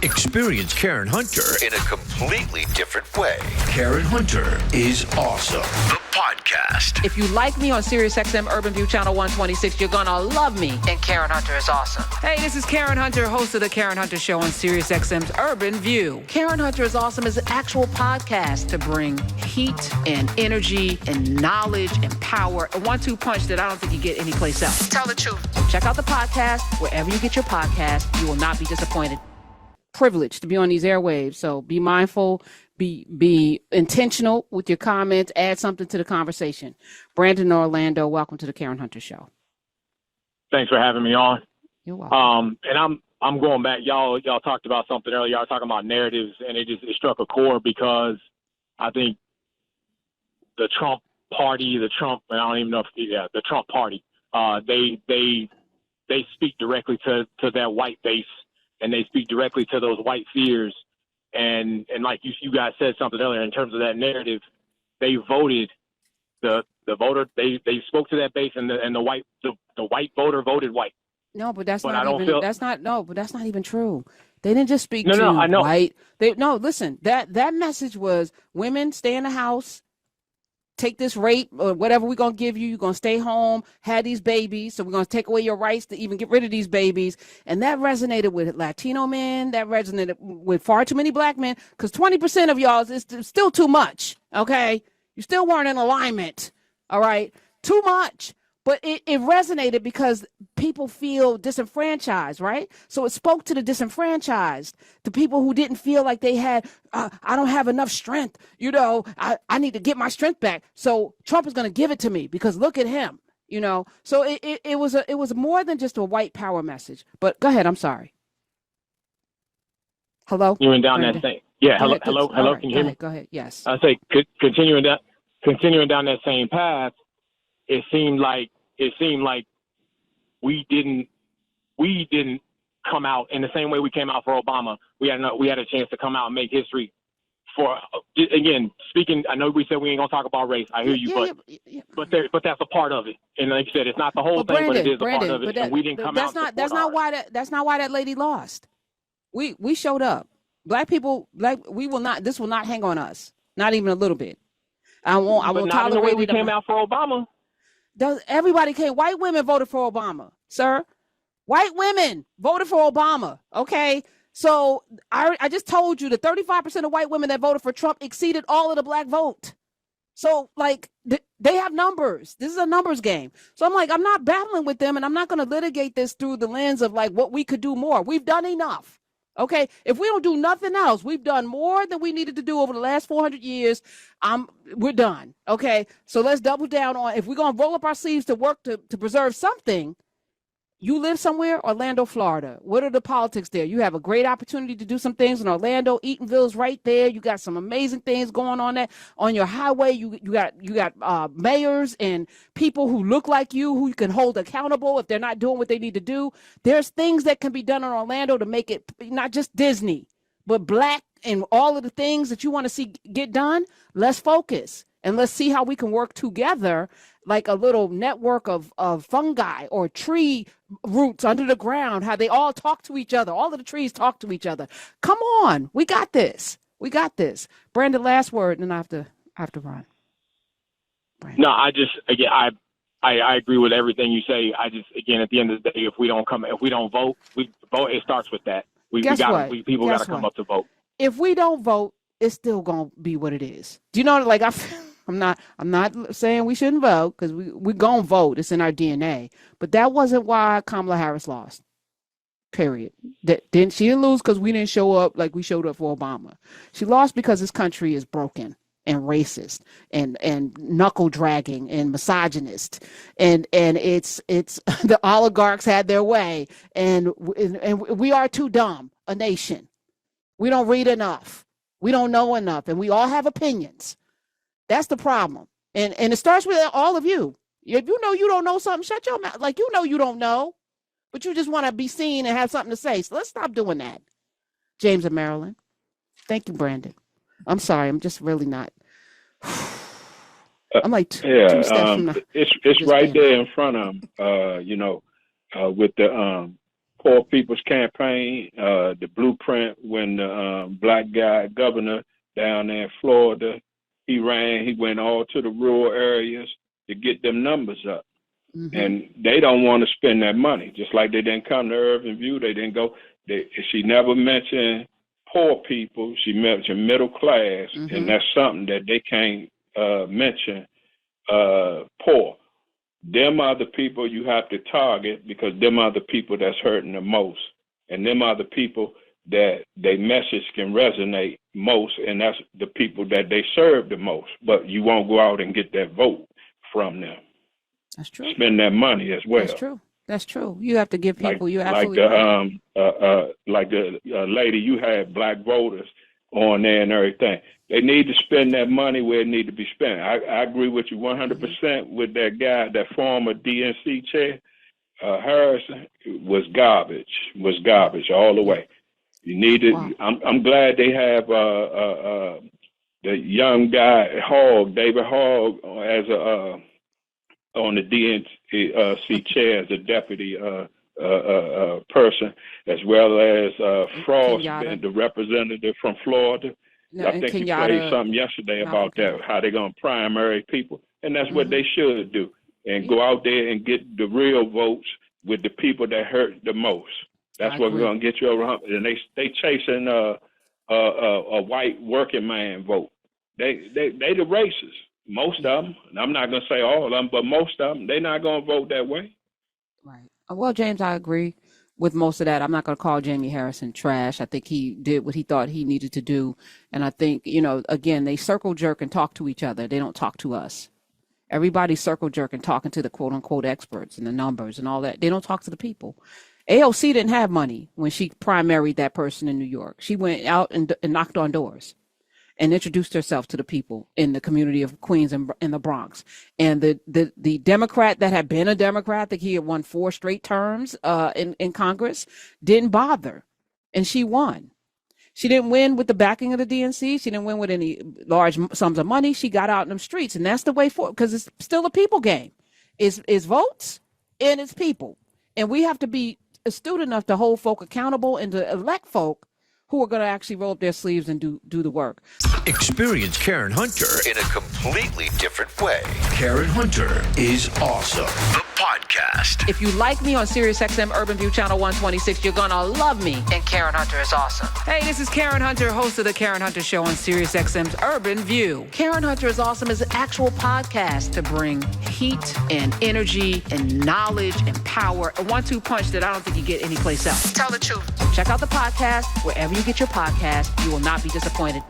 Experience Karen Hunter in a completely different way. Karen Hunter is awesome. The podcast. If you like me on SiriusXM Urban View Channel 126, you're going to love me. And Karen Hunter is awesome. Hey, this is Karen Hunter, host of The Karen Hunter Show on SiriusXM's Urban View. Karen Hunter is Awesome is an actual podcast to bring heat and energy and knowledge and power. A 1-2 punch that I don't think you get anyplace else. Tell the truth. Check out the podcast wherever you get your podcast. You will not be disappointed. Privileged to be on these airwaves, so be mindful, be intentional with your comments, add something to the conversation. Brandon Orlando, welcome to the Karen Hunter Show. Thanks for having me on. You're welcome. And I'm going back. Y'all talked about something earlier. Y'all talking about narratives, and it struck a chord because I think the Trump party, the Trump party, they speak directly to that white base. And they speak directly to those white fears. And like you guys said something earlier in terms of that narrative, they voted the voter. They spoke to that base, and the white voter voted white. No, but that's not even true. They didn't just speak to I know. white. Listen, that message was women stay in the house. Take this rape or whatever we're going to give you. You're going to stay home, have these babies. So we're going to take away your rights to even get rid of these babies. And that resonated with Latino men. That resonated with far too many black men because 20% of y'all is still too much. Okay. You still weren't in alignment. All right. Too much. But it resonated because people feel disenfranchised, right? So it spoke to the disenfranchised, to people who didn't feel like they had, I don't have enough strength. I need to get my strength back. So Trump is going to give it to me because look at him, So it was more than just a white power message. But go ahead. I'm sorry. Hello? Continuing down that same. Yeah. Hello. Right, Can you hear me? Go ahead. Yes. I say continuing down that same path. It seemed like we didn't come out in the same way we came out for Obama. We had a chance to come out and make history. For again, speaking, I know we said we ain't gonna talk about race. I hear you, but that's a part of it. And like you said, it's not the whole thing, but it is a part of it. And we didn't come out. That's not why that lady lost. We showed up. Black people, we will not. This will not hang on us. Not even a little bit. I won't tolerate the way we came out for Obama. Everybody came. White women voted for Obama, sir. White women voted for Obama. Okay. So I just told you that 35% of white women that voted for Trump exceeded all of the black vote. So they have numbers. This is a numbers game. So I'm not battling with them, and I'm not going to litigate this through the lens of what we could do more. We've done enough. Okay, if we don't do nothing else, we've done more than we needed to do over the last 400 years. We're done. Okay, so let's double down on if we're gonna roll up our sleeves to work to preserve something. You live somewhere, Orlando, Florida. What are the politics there? You have a great opportunity to do some things in Orlando. Eatonville's right there. You got some amazing things going on there. On your highway, you got mayors and people who look like you can hold accountable if they're not doing what they need to do. There's things that can be done in Orlando to make it not just Disney, but black and all of the things that you want to see get done. Let's focus and let's see how we can work together like a little network of fungi or tree roots under the ground, how they all talk to each other. All of the trees talk to each other. Come on. We got this. Brandon, last word, and then I have to run. Brandon. No, I agree with everything you say. At the end of the day, if we don't vote, it starts with that. People got to come up to vote. If we don't vote, it's still going to be what it is. Do you know, I'm not saying we shouldn't vote because we're going to vote. It's in our DNA. But that wasn't why Kamala Harris lost. Period. She didn't lose because we didn't show up like we showed up for Obama. She lost because this country is broken and racist and knuckle dragging and misogynist. And it's the oligarchs had their way. And we are too dumb, a nation. We don't read enough. We don't know enough. And we all have opinions. That's the problem. And it starts with all of you. If you know you don't know something, shut your mouth. You don't know, but you just want to be seen and have something to say. So let's stop doing that. James and Maryland. Thank you, Brandon. I'm sorry. I'm just really not. I'm like two steps from the, it's right there in front of them, with the Poor People's Campaign, the blueprint when the black guy governor down there in Florida, he went all to the rural areas to get them numbers up. Mm-hmm. And they don't want to spend that money, just like they didn't come to Urban View. They didn't go. She never mentioned poor people. She mentioned middle class, mm-hmm. and that's something that they can't mention. Poor. Them are the people you have to target because them are the people that's hurting the most, and them are the people that their message can resonate most, and that's the people that they serve the most. But you won't go out and get that vote from them. That's true. Spend that money as well. That's true. That's true. You have to give people. You're absolutely like the lady you had, black voters on there and everything. They need to spend that money where it need to be spent. I agree with you 100% with that guy, that former DNC chair, Harrison. Was garbage all the way. You need to. Wow. I'm glad they have the young guy David Hogg, as a on the DNC chair as a deputy person, as well as Frost, the representative from Florida. No, I think he played something yesterday about that, how they're going to primary people. And that's what they should do, and go out there and get the real votes with the people that hurt the most. That's what we're going to get you over. And they chasing a white working man vote. They the racists. Most of them, and I'm not going to say all of them, but most of them, they're not going to vote that way. Right. Well, James, I agree with most of that. I'm not going to call Jamie Harrison trash. I think he did what he thought he needed to do. And I think, again, they circle jerk and talk to each other. They don't talk to us. Everybody's circle jerk and talking to the quote unquote experts and the numbers and all that. They don't talk to the people. AOC didn't have money when she primaried that person in New York. She went out and knocked on doors and introduced herself to the people in the community of Queens and in the Bronx. And the Democrat that had been a Democrat, that he had won 4 straight terms in Congress, didn't bother. And she won. She didn't win with the backing of the DNC. She didn't win with any large sums of money. She got out in them streets. And that's the way forward, because it's still a people game. It's votes and it's people. And we have to be astute enough to hold folk accountable and to elect folk who are going to actually roll up their sleeves and do the work. Experience Karen Hunter in a completely different way. Karen Hunter is awesome. The podcast. If you like me on SiriusXM Urban View Channel 126, you're going to love me. And Karen Hunter is awesome. Hey, this is Karen Hunter, host of The Karen Hunter Show on SiriusXM's Urban View. Karen Hunter is Awesome is an actual podcast to bring heat and energy and knowledge and power. A 1-2 punch that I don't think you get anyplace else. Tell the truth. Check out the podcast wherever you get your podcast. You will not be disappointed.